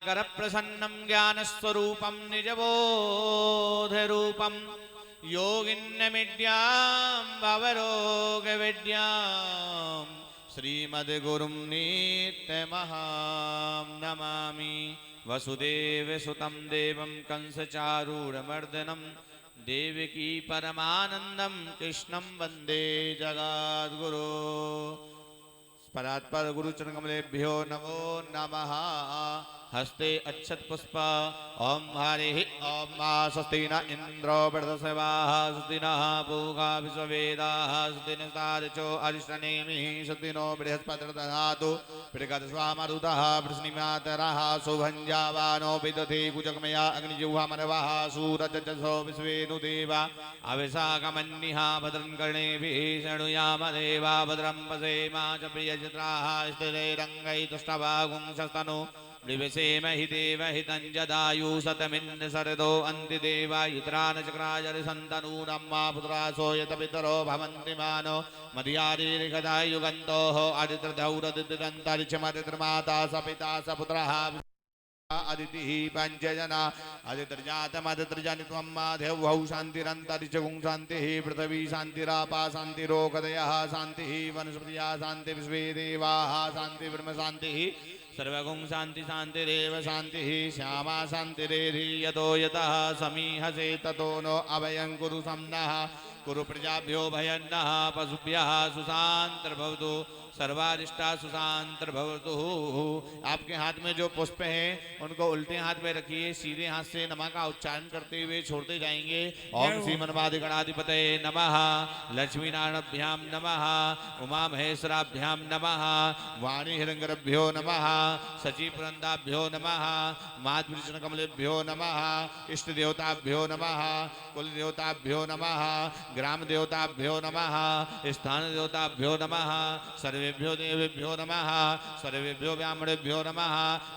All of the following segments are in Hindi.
कर प्रसन्नं ज्ञानस्वरूपं निजबोधरूपं योगिन्नमिड्यां भवरोगविद्यां श्रीमद्गुरुं नित्यमहां नमामि। वसुदेवसुतं देवं कंसचारूढमर्दनं देवकी परमानन्दं कृष्णं वन्दे जगद्गुरो। परात्पर गुरुचरण कमलेभ्यो नमो नमः। हस्ते अच्छत पुष्प ओम हरि ओम मा स्वस्ति न इंद्रो बृहस्पतिः स्वस्ति नः पूषा विश्ववेदाः स्वस्ति नस्तार्क्ष्यो अरिष्टनेमिः स्वस्ति नो बृहस्पतिर्दधातु दधातु बृहस्पतिर्स्वामरुतः वृष्णिमातरः शुभञ्जावानो विदधे कुजगमया अग्निजिह्वामनवः सूरजजसो विश्वेनुदेवा अविशाखमन्निः भद्रं कर्णेभिः शृणुयाम देवा भद्रं पश्येमा च प्रियचित्राः स्थिरैरङ्गैस्तुष्टवागुंसस्तनु निवेशेमहि देवहितं जदायु शतमिन्द्र शरदो अन्तिदेवायुत्रानचक्राजरिसन्तनूरम्मा पुत्रासो यत पितरो भवन्ति मानो मध्यादिर्गदायुगन्तोः अदित्रधौरदितिरन्तरिक्षमदित्रमाता सपिता सपुत्रः अदितिः पञ्चजना अदित्रजातमदित्रजनित्वं माधवौ शान्तिरन्तरिक्षगुं शान्तिः पृथिवी शान्तिरापा शान्तिरोगदयः शान्तिः वनस्पतिः शान्ति विश्वे देवाः शान्ति ब्रह्म शान्तिः सर्वगुं शान्ति शान्तिरेव शान्तिः श्यामा शान्तिरेधि यतो यतः समीहसे ततो नो अभयं कुरु सम्नः कुरु प्रजाभ्यो भयन्नः पशुभ्यः सुशान्तिर्भवतु सर्वारिष्टा सुशांतिर्भवतु। आपके हाथ में जो पुष्प हैं उनको उल्टे हाथ में रखिए, सीधे हाथ से नमः का उच्चारण करते हुए छोड़ते जाएंगे। ओम श्रीमन्वादिगणाधिपतये नमः, लक्ष्मी नारायणाभ्यां नमः, उमा महेश्वराभ्यां नमः, वाणी हिरण्यगर्भ्यो नमः, सची पुरंदाभ्यो नमः, मातृचरण कमलेभ्यो नमः, इष्ट देवताभ्यो नमः, कुल देवताभ्यो नमः, ग्राम देवताभ्यो नमः, स्थान देवताभ्यो नमः, सर्वेभ्यो देवेभ्यो नमः, सर्वेभ्यो ब्राह्मणेभ्यो नमः,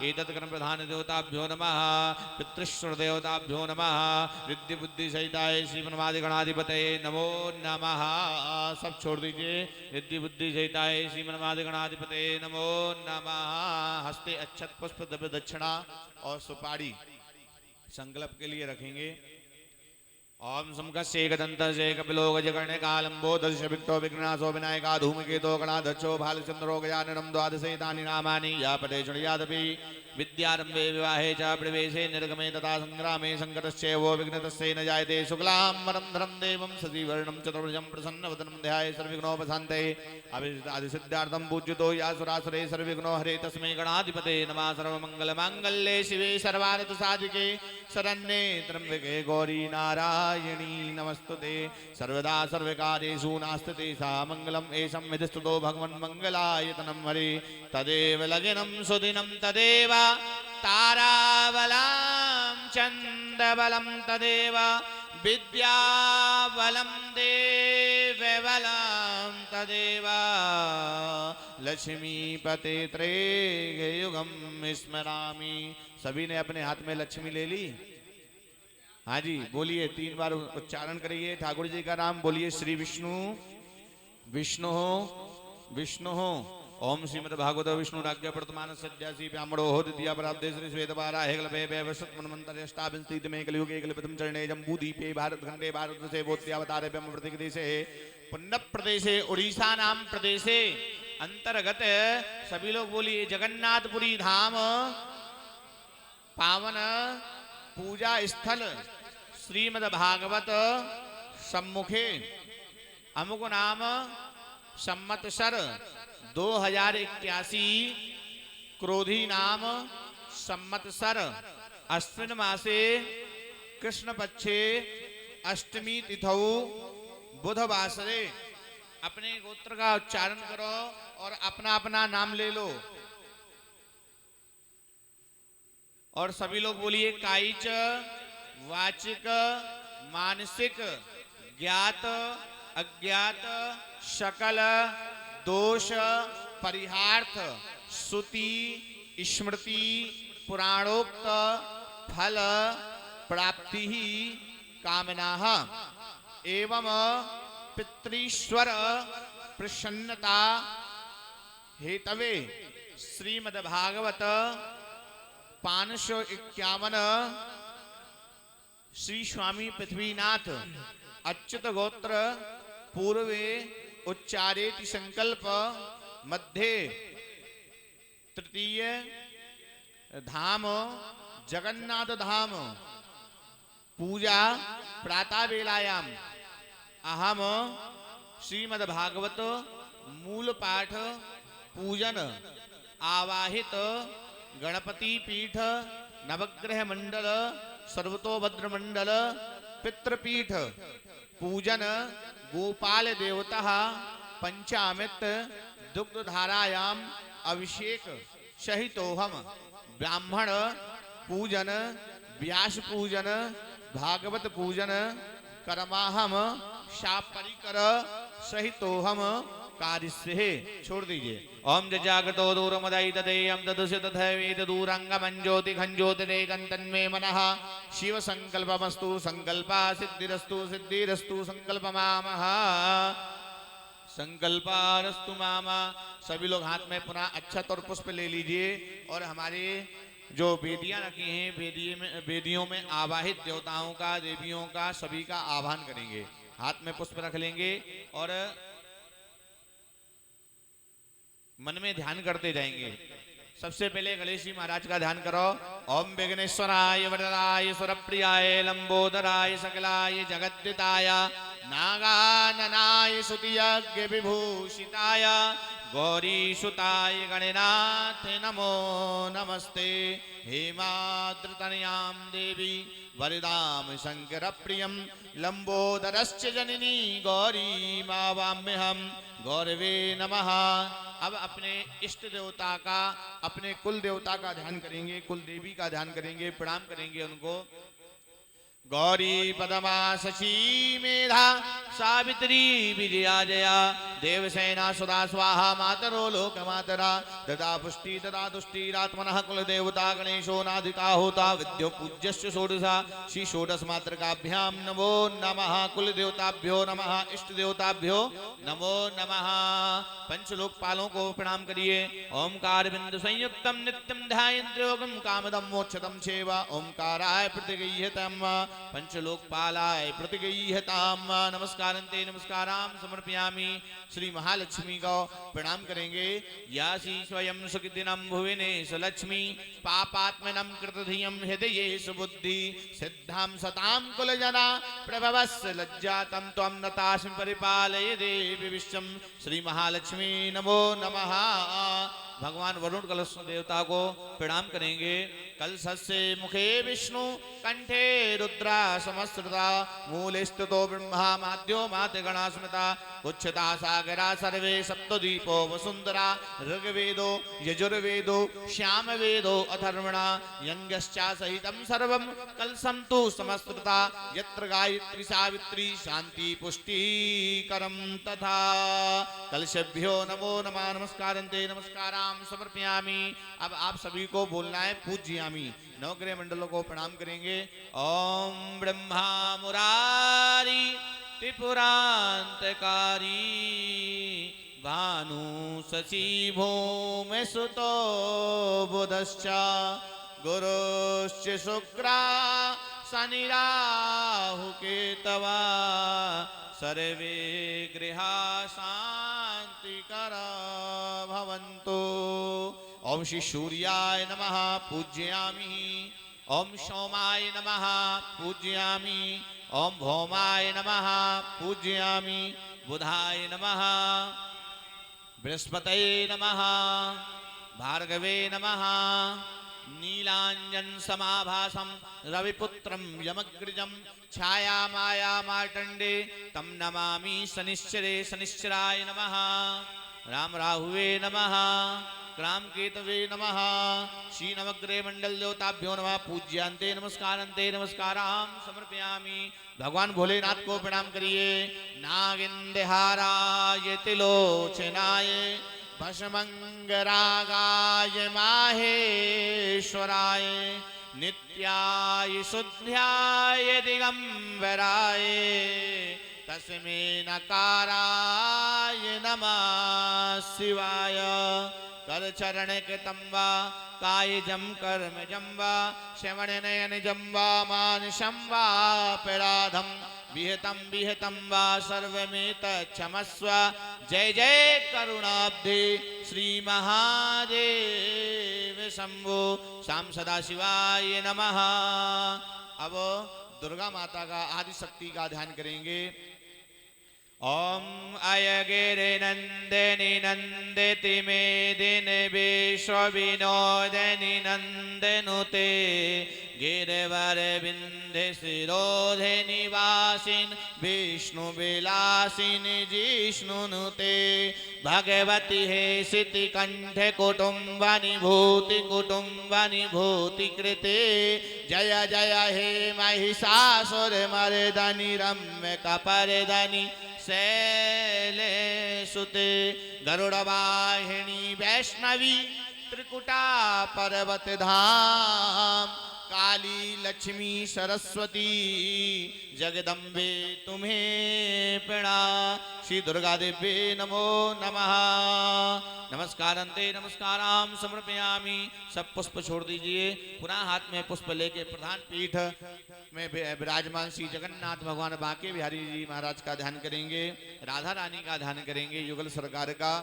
एतत् कर्म प्रधान देवताभ्यो नमः, पितृश्वर देवताभ्यो नमः, रिद्धि बुद्धि सहिताय श्रीमन्वादिगणाधिपतये नमो नमः। सब छोड़ दीजिए। रिद्धि बुद्धि सहिताय श्रीमन्वादिगणाधिपतये नमो नमः। हस्ते अक्षत पुष्प द्रव्य दक्षिणा और सुपारी संकल्प के लिए रखेंगे। ओम समकस्येकदन्तस्य कपिलो गजकर्णकालम्बो दशविक्तो विघ्नासो विनायका धूमकेतो गणाध्यक्षो भालचन्द्रो गजाननं द्वादशैतानि नामानि या पठे शृणुयादपि विद्यारम्भे विवाहे च प्रवेशे निर्गमे तथा संग्रामे संकटस्यैव विघ्नतस्य न जायते। शुक्लाम्बरं धरं देवं शशिवर्णं चतुर्भुजं प्रसन्नवदनं ध्याये सर्वविघ्नोपशान्तये। अभिसिद्धार्थं पूज्यतो यासुरासुरे सर्वविघ्नो हरे तस्मै गणाधिपते नमः। सर्वमङ्गलमाङ्गल्ये शिवे सर्वार्थसाधिके शरण्ये त्र्यम्बके गौरी नारायणी नमस्तुते। सर्वदा सर्वकार्येषु नास्ति सा मङ्गलम् एषं विधिस्तुतो भगवन् मङ्गलायतनं हरे। तदेव लग्नं सुदिनं तदेव ताराबलं चन्द्रबलं तदेव विद्याबलं देवबलं तदेव लक्ष्मीपते त्रैयुगं स्मरामि। सभी ने अपने हाथ में लक्ष्मी ले ली। हाँ जी बोलिए, 3 बार उच्चारण करिए ठाकुर जी का नाम बोलिए। श्री विष्णु विष्णु विष्णु ओम श्रीमद् भागवत विष्णु राज्य वर्तमान सद्यासी ब्राह्मणो हो द्वितीय पराब्धे श्री श्वेतवारा हेगलभे वैवस्वत मनमंतरेष्टाभिस्थित में कलियुगे कलिपतम चरणे जम्बूदीपे भारत खंडे भारत से बोध्यावतारे ब्रह्म प्रतिदेशे पुण्य प्रदेशे उड़ीसा नाम प्रदेशे अंतर्गत सभी लोग बोलिए जगन्नाथपुरी धाम पावन पूजा स्थल श्रीमद् भागवत सम्मुखे अमुक नाम संवत्सर 2081 क्रोधी नाम संवत्सर अश्विन मासे कृष्ण पक्षे अष्टमी तिथौ बुधवासरे अपने गोत्र का उच्चारण करो और अपना अपना नाम ले लो। और सभी लोग बोलिए कायिच वाचिक मानसिक ज्ञात अज्ञात सकल दोष परिहार्थ श्रुति स्मृति पुराणोक्त फल प्राप्ति कामना एवं पितृश्वर प्रसन्नता हेतवे श्रीमद्भागवत 551 श्री स्वामी पृथ्वीनाथ अच्युत गोत्र पूर्वे उच्चारेति संकल्प मध्ये तृतीय धाम जगन्नाथ धाम पूजा प्रातः वेलायाम अहम श्रीमद् भागवत मूल पाठ पूजन आवाहित गणपति पीठ नवग्रह मंडल सर्वतोभद्र मंडल पितृपीठ पूजन गोपाल देवता पंचामृत दुग्ध धारायाम अभिषेक सहितोहम ब्राह्मण पूजन व्यास पूजन भागवत पूजन कर्माहम शापरिकर सहितोहम कार्य से छोड़ दीजिए। ओम जागृतो दूरमदाई तदेयं तदुस्य तथैवेत दूरंगमं ज्योति खंज्योतिरे गन्तन्मे मनः शिव संकल्पमस्तु संकल्पा सिद्धिरस्तु सिद्धिरस्तु संकल्पमामः संकल्पारस्तु मामा। सभी लोग हाथ में पुनः अक्षत और पुष्प ले लीजिए और हमारे जो वेदियां रखी हैं वेदियों में आवाहित देवताओं का देवियों का सभी का आह्वान करेंगे। हाथ में पुष्प रख लेंगे और मन में ध्यान करते जाएंगे। सबसे पहले गणेश जी महाराज का ध्यान करो। ओम विघ्नेश्वराय वरदाय सुरप्रियाय लंबोदराय सकलाय जगद्दिताय नागाननाय सुतियज्ञ विभूषिताय गौरीसुताय गणनाथ नमो नमस्ते। हेमाद्रतनयां देवी वरदाम शंकर प्रियम लंबोदरश्च जननी गौरी मावाम्यहम गौरवे नमः। अब अपने इष्ट देवता का अपने कुल देवता का ध्यान करेंगे, कुल देवी का ध्यान करेंगे, प्रणाम करेंगे उनको। गौरी पदमा शची मेधा सावित्री विजया जया देवसेना सुधा स्वाहा मातरो लोक मातरा ददा पुष्टि ददा तुष्टिरात्मनः कुल देवता गणेशो नाधिका होता विद्यो पूज्यस्य षोडशा श्री षोडश मातृकाभ्यां नमो नमः। कुल देवताभ्यो नमः, इष्ट देवताभ्यो नमो नमः। पंचलोकपालों को प्रणाम करिए। ओंकार बिंदु संयुक्तम नित्यम ध्यायन्त्योगम कामदम मोक्षदम सेवा ओंकाराय प्रतिगृह्यतम पंचलोकपालाय प्रतिगृह्यताम। नमस्कारन्ते नमस्कारां समर्पयामि। श्री महालक्ष्मी को प्रणाम करेंगे। यासी स्वयं सुखदिनं भुवने सुलक्ष्मी पापात्मनं कृतधियं हृदये सुबुद्धि सिद्धां सतां कुलजना प्रभवस्य लज्जातं त्वं नतास्मि परिपालय देवी विश्वं। श्री महालक्ष्मी नमो नमः। भगवान वरुण कलश देवता को प्रणाम करेंगे। कलशस्य मुखे विष्णु कंठे रुद्रा समस्कृता मूले स्थितो ब्रह्मा माध्यो मातृगणा स्मृता उच्चता सागरा सर्वे सप्तद्वीपो वसुंधरा ऋग्वेदो यजुर्वेदो श्यामवेदो अथर्वणा यज्ञश्चा सहितं सर्वं कलशं तु समस्कृता यत्र गायत्री सावित्री शांति पुष्टिकरं तथा। कलशभ्यो नमो नमः। नमस्कारन्ते नमस्कारां समर्पयामि। अब आप सभी को बोलना है पूज्यामि। नवग्रह मंडलों को प्रणाम करेंगे। ओम ब्रह्मा मुरारी त्रिपुरांतकारी भानु शशि भूमि सुतो बुधश्च गुरुश्च शुक्रा शनि राहु केतवा सर्वे गृहा शांतिकर भवन्तु। ओम श्री सूर्याय नमः पूज्यामि। ओम सोमाय नमः पूज्यामि। ओम भौमाय नमः पूज्यामि। बुधाय नमः बृहस्पतये नमः भार्गवे नमः नीलांजन समाभासं रविपुत्रं यमग्रजं छाया माया मार्तंडे तम नमामि शनिश्चरे शनिश्चराय नमः। राम राहुवे नमः क्राम केतवे नमः। श्री नवग्रह मंडल देवताभ्यो नमः। पूज्यांते नमस्कारन्ते नमस्कारां समर्पयामि। भगवान भोलेनाथ को प्रणाम करिए। नागेन्द्रहाराय त्रिलोचनाय भस्मंगरागाय माहेश्वराय नित्याय शुद्ध्याय दिगंबराय तस्मै नकाराय नमः शिवाय। कर चरण कृतं वा कायजं कर्मजं वा श्रवण नयनजं वा मानसं वा पराधं विहितं वा सर्वमेतच्छमस्व। जय जय करुणाब्धे श्री महादेव शंभो। शाम सदाशिवाय नमः। अब दुर्गा माता का आदि शक्ति का ध्यान करेंगे। ओम अयगिरि नंदिनी नंदिति मेदिनि विश्व विनोदिनि नंदनुते गिरिवर विंध्य शिरोधे निवासिन विष्णु विलासिनी जिष्णुनुते भगवती हे सिति कंठ कुटुंबनि भूति कृते जय जय हे महिषासुर मर्दनि रम्य कपर्दनि शैले सुते गरुड़वाहिनी वैष्णवी त्रिकुटा पर्वत धाम काली लक्ष्मी सरस्वती जगदम्बे तुम्हें प्रणाम। श्री दुर्गा देवी नमो नमः। नमस्कारंते नमस्काराम समर्पयामि। सब पुष्प छोड़ दीजिए। पुनः हाथ में पुष्प लेके प्रधान पीठ में विराजमान श्री जगन्नाथ भगवान बांके बिहारी जी महाराज का ध्यान करेंगे। राधा रानी का ध्यान करेंगे। युगल सरकार का।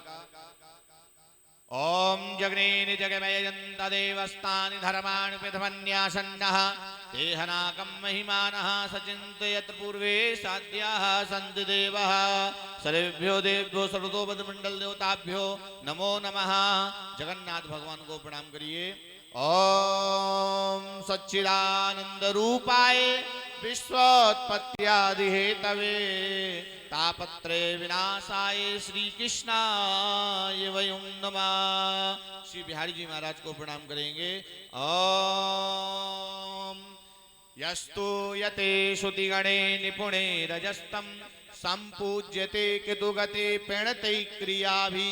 ओम जगनेनि जगमयजन्त देवस्तानि धर्माणि पृथमन्यासन्नः तेहनाकं महिमानः सचिन्तयत् पूर्वे साध्याः सन्ति देवः सर्वेभ्यो देव्यो सर्वतोपदमण्डल देवताभ्यो नमो नमः। जगन्नाथ भगवान को प्रणाम करिए। ओम सच्चिदानंद रूपाय विश्वोत्पत्त्यादि हेतवे तापत्रय विनाशाय श्री कृष्णाय वयं नमः। श्री बिहारी जी महाराज को प्रणाम करेंगे। ओम यस्तु यते श्रुतिगणे निपुणे रजस्तम संपूज्यते केतुगते प्रणते क्रियाभि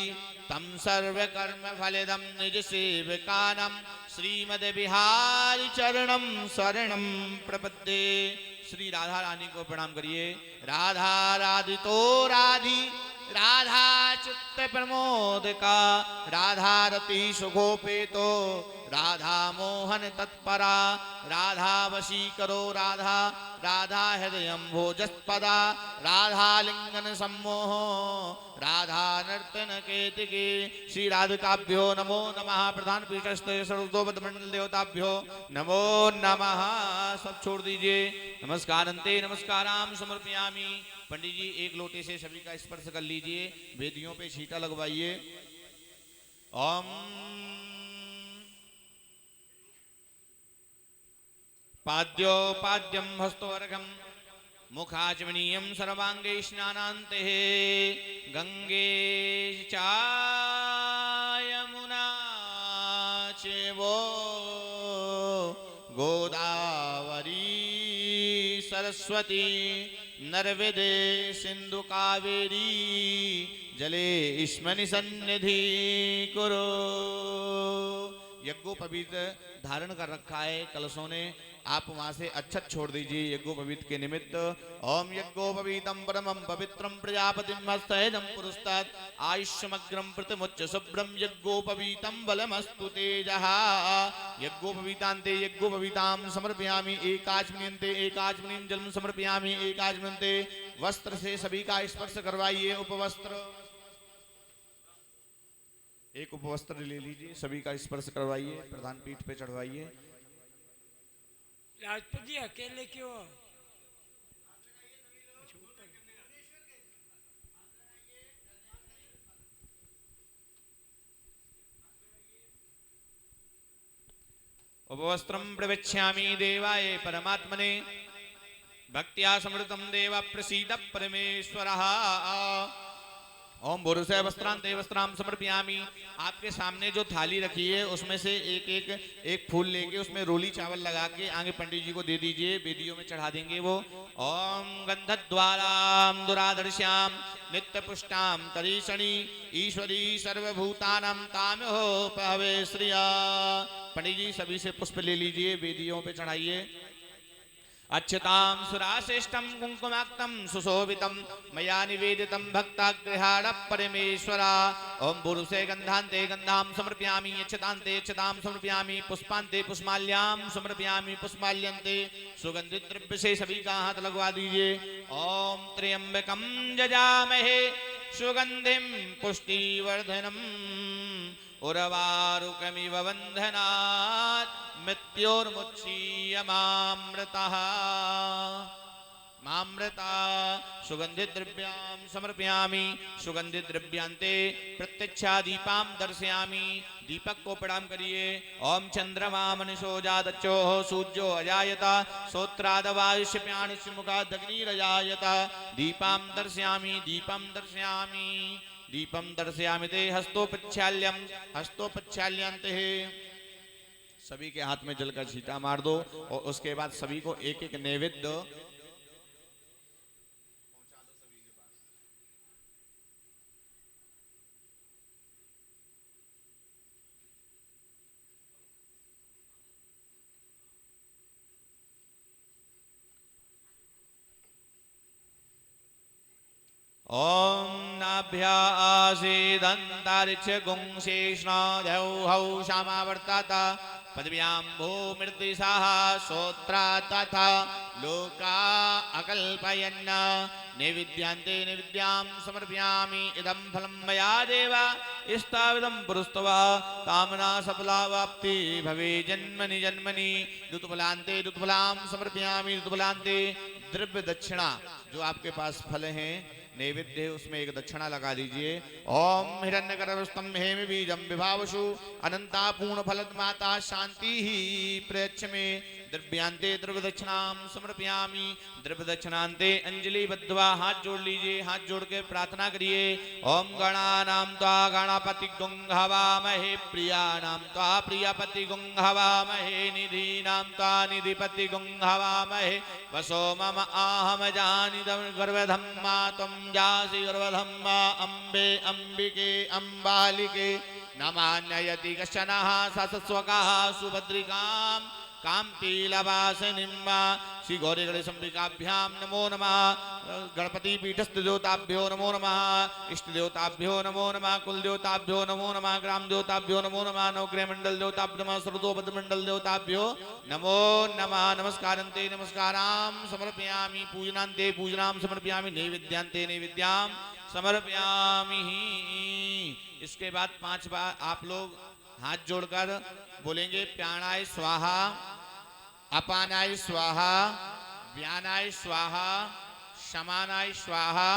तम सर्वकर्म फलदम निज सेवकानम श्रीमद बिहारी चरणम शरणम प्रपद्ये। श्री राधा रानी को प्रणाम करिए। राधा राधितो राधी राधा चित्त प्रमोद का राधा रति सुखोपेतो राधा मोहन तत्परा राधा वशी करो राधा राधा हृदय भोजस्पदा राधा लिंगन सम्मोह राधा नर्तन केतकी। श्री राधिकाभ्यो नमो नमः। प्रधान पीठस्थ सर्वतोपदमण्डल देवताभ्यो नमो नमः। सब छोड़ दीजिए। नमस्कारंते नमस्काराम समर्पयामि। पंडित जी एक लोटे से सभी का स्पर्श कर लीजिए। वेदियों पे छींटा लगवाइए। ओम पाद्योपाद्यम हस्तोर्घम मुखाचमनीयम सर्वांगे स्नानान्ते गंगे चायमुना चेवो गोदावरी सरस्वती नर्मदे सिंधु कावेरी जले इस्मनि सन्निधि कुरु। यज्ञोपवीत धारण कर रखा है कलशों ने। आप वहां से अच्छत छोड़ दीजिए यज्ञोपवीत के निमित्त। ओम यज्ञोपवीतम परमं पवित्रम प्रजापतिम हस्तैदं पुरस्तात् आयुष्यमग्रम प्रतिमुच्च शुभ्रम यज्ञोपवीतम बलमस्तु तेजः। यज्ञोपवीतान्ते यज्ञोपवीतां समर्पयामि एकाचमनीयन्ते एकाचमनीयं जलम समर्पयामि एकाचमनीयन्ते। वस्त्र से सभी का स्पर्श करवाइए। उपवस्त्र एक उपवस्त्र ले लीजिए। सभी का स्पर्श करवाइए। प्रधान पीठ पे चढ़वाइए। राजपूत जी अकेले क्यों? उपवस्त्रं प्रवक्ष्यामि देवाय परमात्मने भक्त्या समृतं देव प्रसीद परमेश्वरः। ओम भूरुसे वस्त्रांते वस्त्राम समर्पयामि। आपके सामने जो थाली रखी है उसमें से एक फूल लेके उसमें रोली चावल लगा के आगे पंडित जी को दे दीजिए। वेदियों में चढ़ा देंगे वो। ओम गंधद्वाराम दुरादर्श्याम नित्य पुष्टाम करीषणी ईश्वरी सर्वभूतानां ताम्यो पहवे श्रिया। पंडित जी सभी से पुष्प ले लीजिए। वेदियों पे चढ़ाइए। अच्छतां सुराश्रेष्ठं कुंकुमाक्तं सुशोभितं मया निवेदितं भक्ताग्रहाण परमेश्वरा। ओम पुरुषे गंधान्ते गंधां समर्पयामि, अच्छतान्ते अच्छतां समर्पयामि, पुष्पान्ते पुष्माल्यां समर्पयामि, पुष्माल्यन्ते सुगंधित द्रव्य से सभी का हाथ लगवा दीजिए। ओम त्र्यंबकं जजामहे सुगंधिं पुष्टिवर्धनम् उर्वारुकमिव बन्धनात् मृत्योर्मुच्यमामृतः। मामृता सुगंधित द्रव्यां समर्पयामि, सुगंधित द्रव्यांते प्रत्यक्षा दीपां दर्शयामि। दीपक को प्रणाम करिए। ओम चंद्रमा मनुषो जातच्चो सूर्यो अजायत सोत्रादवायुष्यप्याणस्य मुखादग्निरजायत। दीपां दर्शयामि, दीपं दर्शयामि, दीपं दर्शयामि ते हस्तोपच्छाल्यं हस्तोपच्छाल्यन्ते। सभी के हाथ में जल का छींटा मार दो और उसके बाद सभी को एक एक नैवेद्य ओम नाभ्यासीदंतारिक्ष गुंशेष्णादौ श्यामावर्तात पदव्यां भूमिर्दिशाः श्रोत्रा तथा लोका अकल्पयन्। नैवेद्यान्ते नैवेद्यां समर्पयामि, इदं फलं मया देव इष्टाविदं पुरुस्तवा कामना सफलावाप्ति भवे जन्मनि जन्मनि। ऋतुफलान्ते ऋतुफलां समर्पयामि, ऋतुफलान्ते द्रव्य दक्षिणा जो आपके पास फल हैं नैवेद्य उसमें एक दक्षिणा लगा दीजिए। ओम हिरण्यगर्भस्थं हेम बीजं विभावसु अनंता पूर्ण फलद माता शांति ही प्रयच्छ मे। द्रव्यांते द्रव्य दक्षिणां समर्पयामि, द्रव्य दक्षिणांते अंजलि बद्ध्वा हाथ जोड़ लीजिए, हाथ जोड़ के प्रार्थना करिए। ओम गणानां त्वा गणपति गुं हवामहे, प्रियाणां त्वा प्रियपति गुं हवामहे, निधीनां त्वा निधिपति गुं हवामहे। वसो मम आहम जानिदं गर्भधम्मा त्वं जासि गर्भधम्मा अम्बे अम्बिके अम्बालिके। नमान्ययति कश्चनः सस्वकः सुभद्रिकां काम्पीलवासिनीं। श्री गौरी गणेश अंबिकाभ्यां नमो नमः। गणपति पीठस्थ देवताभ्यो नमो नमः, इष्ट देवताभ्यो नमो नमः, कुल देवताभ्यो नमो नमः, ग्राम देवताभ्यो नमो नमः, नवग्रह मंडल देवताभ्यो नमः, सर्वतोपद मंडल देवताभ्यो नमो नमः। नमस्कारन्ते नमस्कारां समर्पयामि, पूजनान्ते पूजनां समर्पयामि, नैवेद्यान्ते नैवेद्यां समर्पयामि। इसके बाद 5 बार आप लोग हाथ जोड़कर बोलेंगे प्राणाय स्वाहा, अपानाय स्वाहा, व्यानाय स्वाहा, समानाय स्वाहा,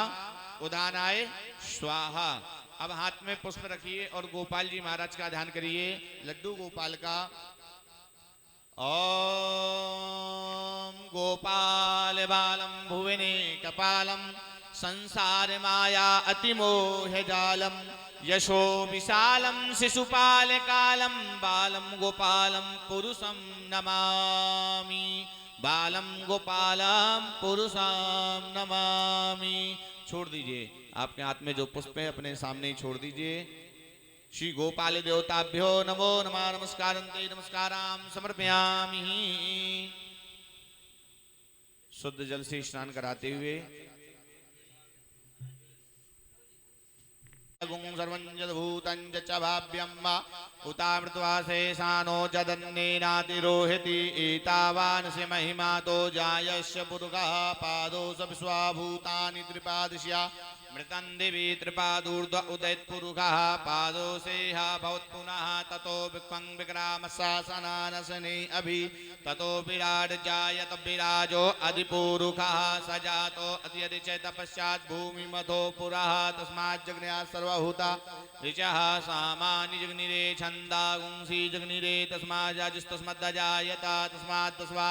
उदानाय स्वाहा। अब हाथ में पुष्प रखिए और गोपाल जी महाराज का ध्यान करिए। लड्डू गोपाल का ओम गोपाल बालम भुवने कपालम संसार माया अतिमोह जालम यशो विशालम शिशुपाल कालम बालम गोपालम पुरुषम नमामि, बालम गोपालम पुरुषम नमामि। छोड़ दीजिए, आपके हाथ में जो पुष्प है अपने सामने ही छोड़ दीजिए। श्री गोपाल देवताभ्यो नमो नमः। नमस्कारन्ते नमस्कारां समर्पयामि। शुद्ध जल से स्नान कराते हुए सर्वं यद्भूतं च भाव्यं वा उतामृत्वा शेषानो जदन्नेनातिरोहति। एतावान् से महिमा तो जायस्य पुरुषः पादौ स विश्वाभूतानि त्रिपादस्या। मृतं दिवि त्रिपादूर्ध्व उदयत्पुरुषः पादौ सेह भवत्पुनः। ततो विक्वं विक्रामशासनानसने अभि ततो विराट जायत विराजो अधिपुरुषः। स जातो अत्यधिचैत पश्चात् भूमिमथो पुरः। तस्मात् जग्न्या सर्वभूता ऋचः सामानि जग्निरे छन्दा गुंसि जग्निरे। तस्माज्जायत तस्मात् तस्वा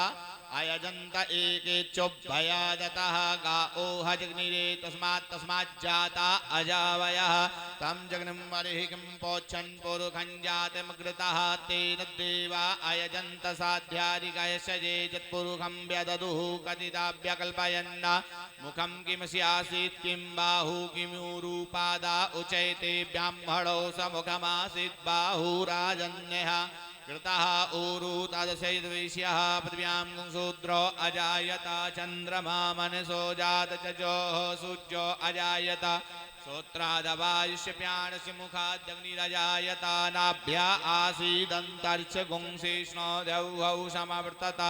अयजन्त एकेच्चोभयादतः गा ओह जग्निरे। तस्मात् तस्माज्जाता अजावयः तं जग्निं वरिहिं पोच्छन् पुरुखं जातमग्रतः। तेन देवा अयजन्त साध्यादिकयस्य ये यत्पुरुखं व्यददुः कथिताभ्यकल्पयन्। मुखं किमस्यासीत् किं बाहु किमुरूपादा उचैते ब्राह्मणो समुखमासीत् बाहुराजन्यः। कृतः ऊरु तादृशैर्वैश्यः पृथिव्यां शूद्रो अजायत चन्द्रमा मनसो जात चजोः सूर्यो अजायत श्रोत्रादवायुष्यप्याणस्य मुखादग्निरजायत नाभ्या आसीदन्तर्च गुंसिष्णो द्यौः समवर्तत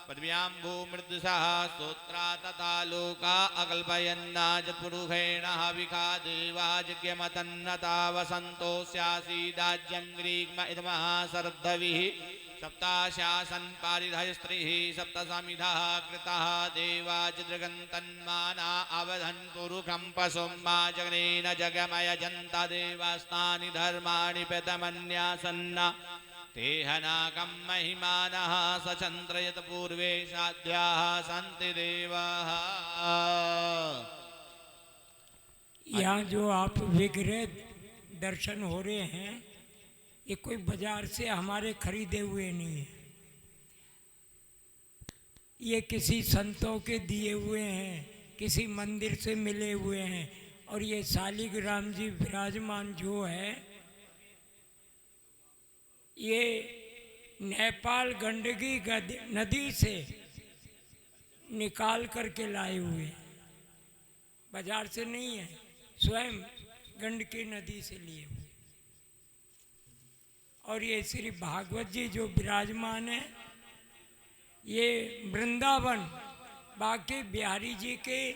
पृथिव्यां भूमृदुषः स्तोत्रा तथा लोका अकल्पयन्ना चतुरुखेण हविखा देवा यज्ञमतन्नता वसन्तो स्यासीदाज्यं ग्रीग्म इदमः शरद्धविः सप्ताशासन् पारिधय स्त्रीः सप्तसमिधः कृतः देवा चिद्रगन्तन्माना अवधन् पुरुखं पशुं मा जगनेन जगमयजन्त देवास्तानि धर्माणि प्रतमन्यासन्ना तेहनाकं महिमानः सचन्द्रयत पूर्वे साध्याः सन्ति देवाः। यहाँ जो आप विग्रह दर्शन हो रहे हैं ये कोई बाजार से हमारे खरीदे हुए नहीं है, ये किसी संतों के दिए हुए हैं, किसी मंदिर से मिले हुए हैं। और ये शालिग्राम जी विराजमान जो है ये नेपाल गंडकी नदी से निकाल करके लाए हुए, बाजार से नहीं है, स्वयं गंडकी नदी से लिए हुए। और ये श्री भागवत जी जो विराजमान है ये वृंदावन बाकी बिहारी जी के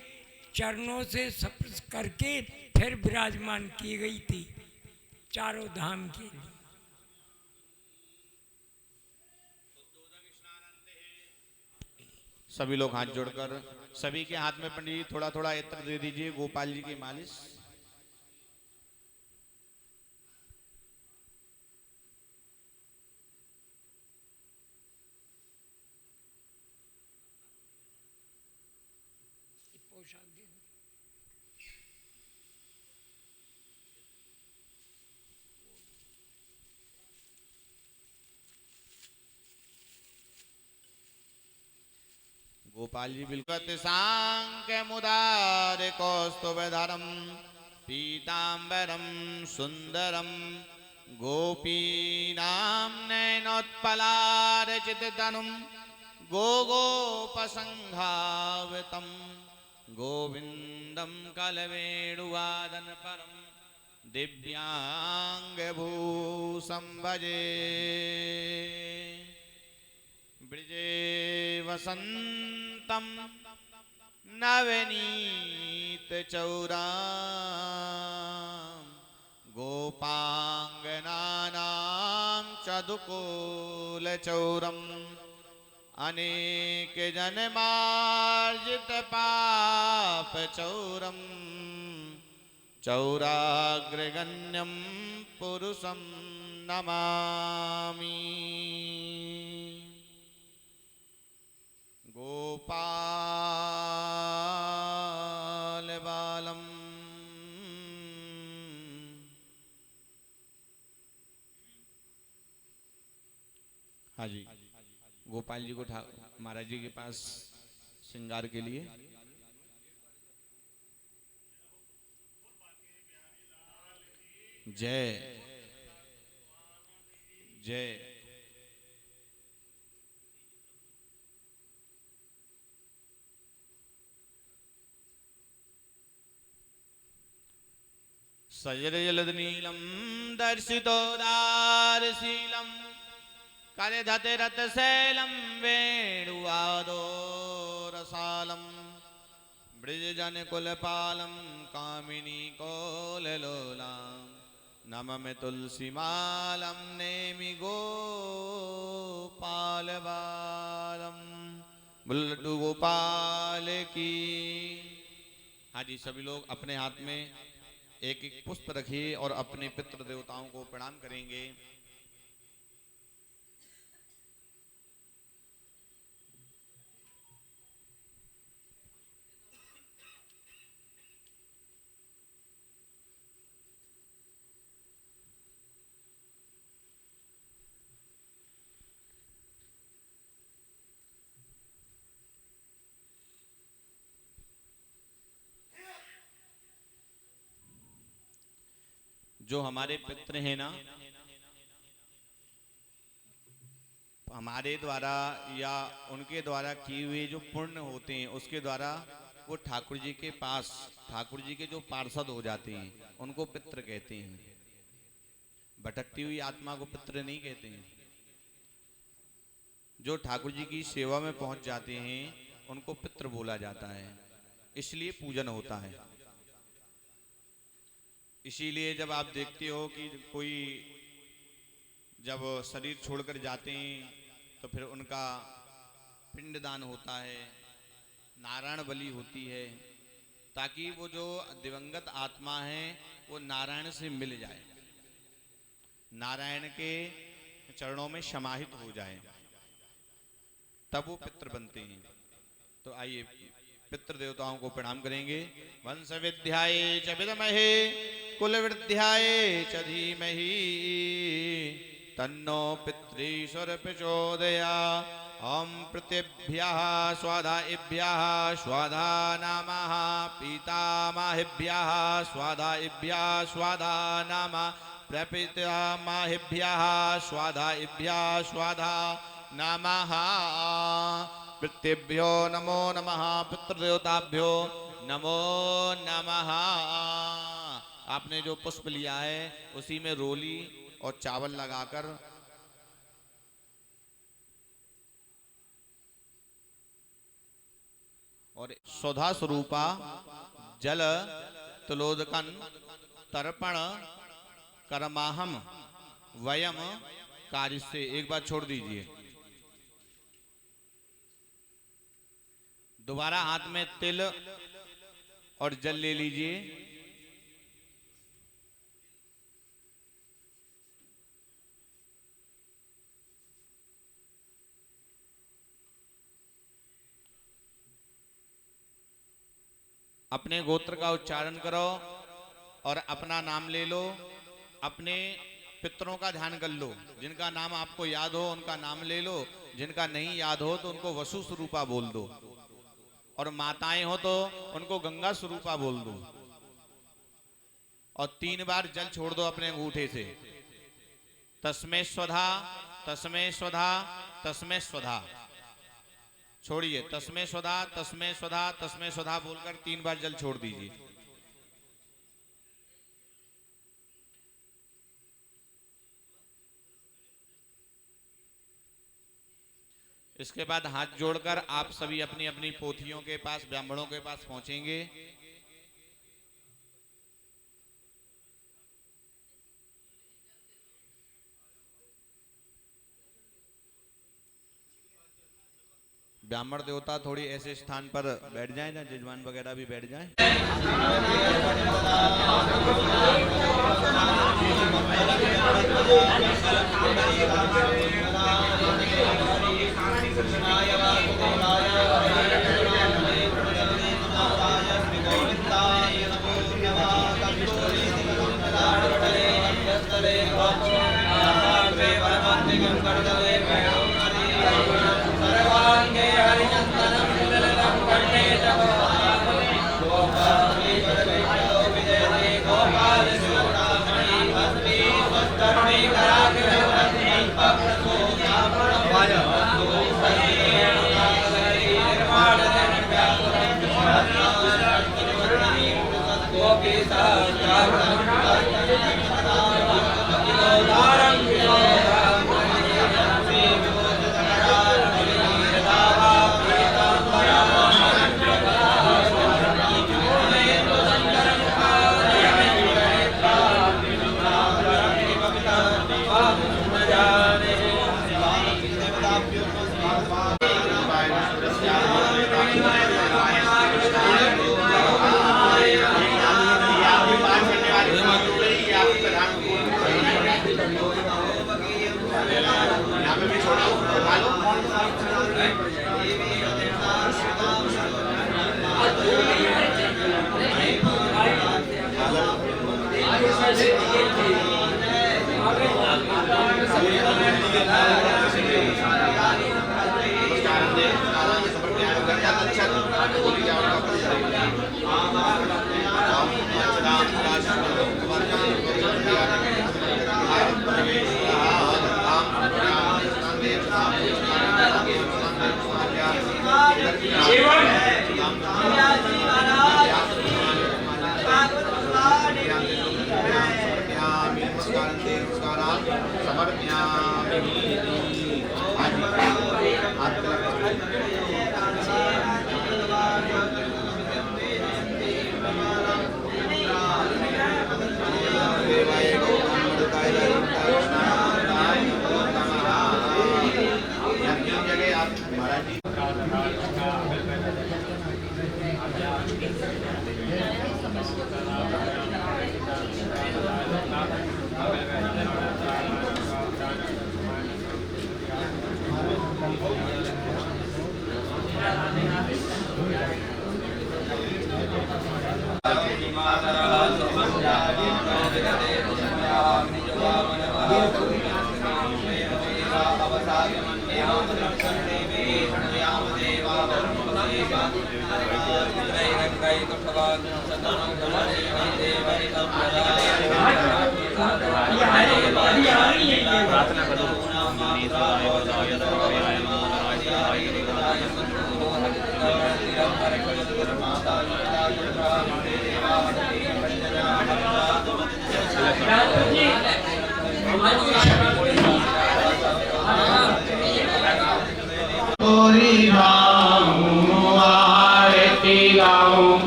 चरणों से स्पर्श करके फिर विराजमान की गई थी चारों धाम के लिए। सभी लोग हाथ जोड़कर सभी के हाथ में पंडित जी थोड़ा थोड़ा इत्र दे दीजिए गोपाल जी की मालिश। पोशाक दे दो। गोपाल जी बिल्कुल सांख्य मुदार कौस्तुभधरम पीतांबरम सुंदरम गोपीनां नयनोत्पलारचिततनुं गोगोपसंघावितं गोविंदं कलवेणुवादनपरं दिव्यांगभूषं भजे। ब्रजे वसन्तं नवनीतचौरां गोपांगनानां चदुकूलचौरम् अनेकजन्मार्जितपापचौरं चौराग्रगण्यं पुरुषं नमामि। गोपाल बालम हाँ जी गोपाल जी को महाराज जी के पास श्रृंगार के लिए जय जय। सजलजलदनीलं दर्शितोदारशीलं करधते रतशैलं वेणुवादोरसालं ब्रजजनकुलपालं कामिनी कोललोलां नमामि तुलसीमालं नेमि गोपालबालं। बुल्लू गोपाल की। हाँ जी सभी लोग अपने हाथ में एक एक पुष्प रखिए और अपने पितृ देवताओं को प्रणाम करेंगे। जो हमारे पितृ हैं ना हमारे द्वारा या उनके द्वारा किए हुए जो पुण्य होते हैं उसके द्वारा वो ठाकुर जी के पास, ठाकुर जी के जो पार्षद हो जाते हैं उनको पितृ कहते हैं। भटकती हुई आत्मा को पितृ नहीं कहते हैं। जो ठाकुर जी की सेवा में पहुंच जाते हैं उनको पितृ बोला जाता है, इसलिए पूजन होता है। इसीलिए जब आप देखते हो कि कोई जब शरीर छोड़कर जाते हैं तो फिर उनका पिंडदान होता है, नारायण बलि होती है, ताकि वो जो दिवंगत आत्मा है वो नारायण से मिल जाए, नारायण के चरणों में समाहित हो जाए, तब वो पितृ बनते हैं। तो आइए पितृ देवताओं को प्रणाम करेंगे। वंश विद्याये च विद्महे कुल विद्याये च धीमहि तन्नो पितृईश्वर प्रचोदयात्। ओम पृथिभ्यः स्वाधाइभ्यः स्वाधा नमः पितामहेभ्यः स्वाधाइभ्यः स्वाधा नमः प्रपितामहेभ्यः स्वाधाइभ्यः स्वाधा नमः। पितृभ्यो नमो नमः पितृदेवताभ्यो नमो नमः। आपने जो पुष्प लिया है उसी में रोली और चावल लगाकर और सौधा स्वरूपा जल तुलोदकन तर्पण कर्माहम वयम कार्य से एक बार छोड़ दीजिए। दोबारा हाथ में तिल और जल ले लीजिए। अपने गोत्र का उच्चारण करो और अपना नाम ले लो। अपने पितरों का ध्यान कर लो। जिनका नाम आपको याद हो उनका नाम ले लो, जिनका नहीं याद हो तो उनको वसु स्वरूपा बोल दो, और माताएं हो तो उनको गंगा स्वरूपा बोल दो। और 3 बार जल छोड़ दो अपने अंगूठे से। तस्मै स्वधा तस्मै स्वधा तस्मै स्वधा। छोड़िए, तस्मै स्वधा तस्मै स्वधा तस्मै स्वधा बोलकर 3 बार जल छोड़ दीजिए। इसके बाद हाथ जोड़कर आप सभी अपनी अपनी पोथियों के पास, ब्राह्मणों के पास पहुंचेंगे। ब्राह्मण देवता थोड़ी ऐसे स्थान पर बैठ जाएं जहाँ जजमान वगैरह भी बैठ जाएं।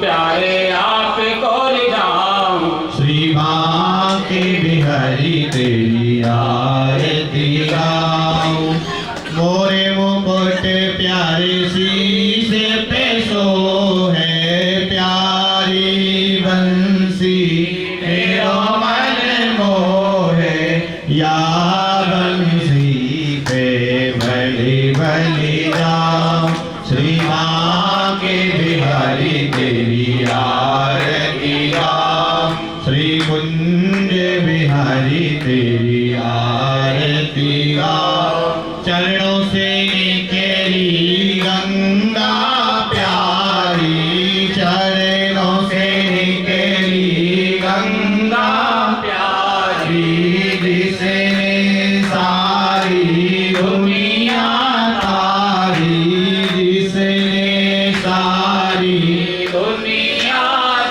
प्यारे आप को रिझाऊं श्री बांके बिहारी तेरी आरती गाऊं मोरे मुकुट प्यारे शीश पे सो है प्यारी बंसी मेरो मन मोहे या बंसी पे भली भली जाऊं श्री बांके बिहारी तेरी आरती गाऊं श्री कुंज बिहारी तेरी आरती गाऊं चरणों से निकली गंगा प्यारी चरणों से निकली गंगा प्यारी जिसने सारी दुनिया तारी जिसने सारी दुनिया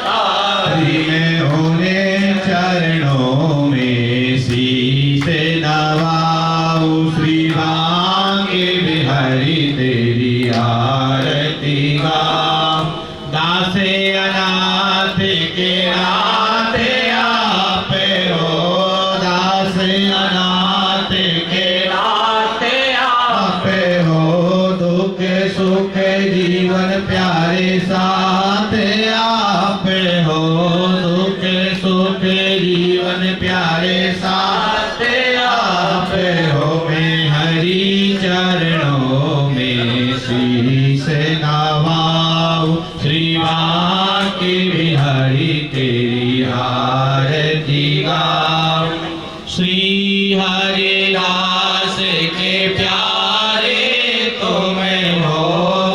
तारी मैं होने चरणों में शीश नवाऊं श्री बांके बिहारी तेरी आरती गाऊं दासे अनाथ के नाथ आप हो दासे अनाथ के नाथ आप हो दुख सुख जीवन प्यारे साथ आप हो दुख सुख जीवन प्यारे साथ आप हो मैं हरि चरणों में शीश नवाऊं श्री बांके बिहारी तेरी आरती गाऊं श्री हरिदास के प्यारे तुम हो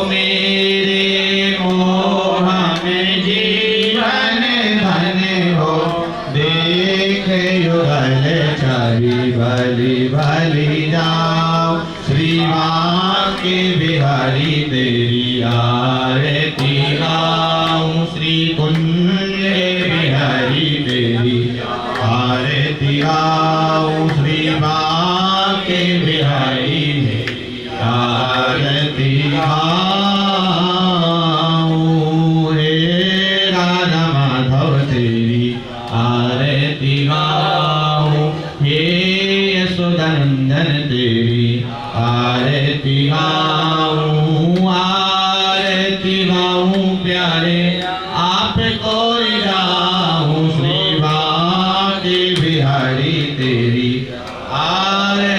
मेरे मोह में जीवन धन हो देख युगल छवि भली भली जाओ श्री बांके बिहारी तेरी आरती गाऊं श्री कुंज बिहारी तेरी आरती गाऊं श्री बांके बिहारी तेरी आरती गाऊं हे राधा माधव तेरी आरती गाऊं हे यशोदानंदन तेरी आरती गाऊं आरती गाऊं प्यारे आपको रिझाऊं श्री बांके बिहारी तेरी आरती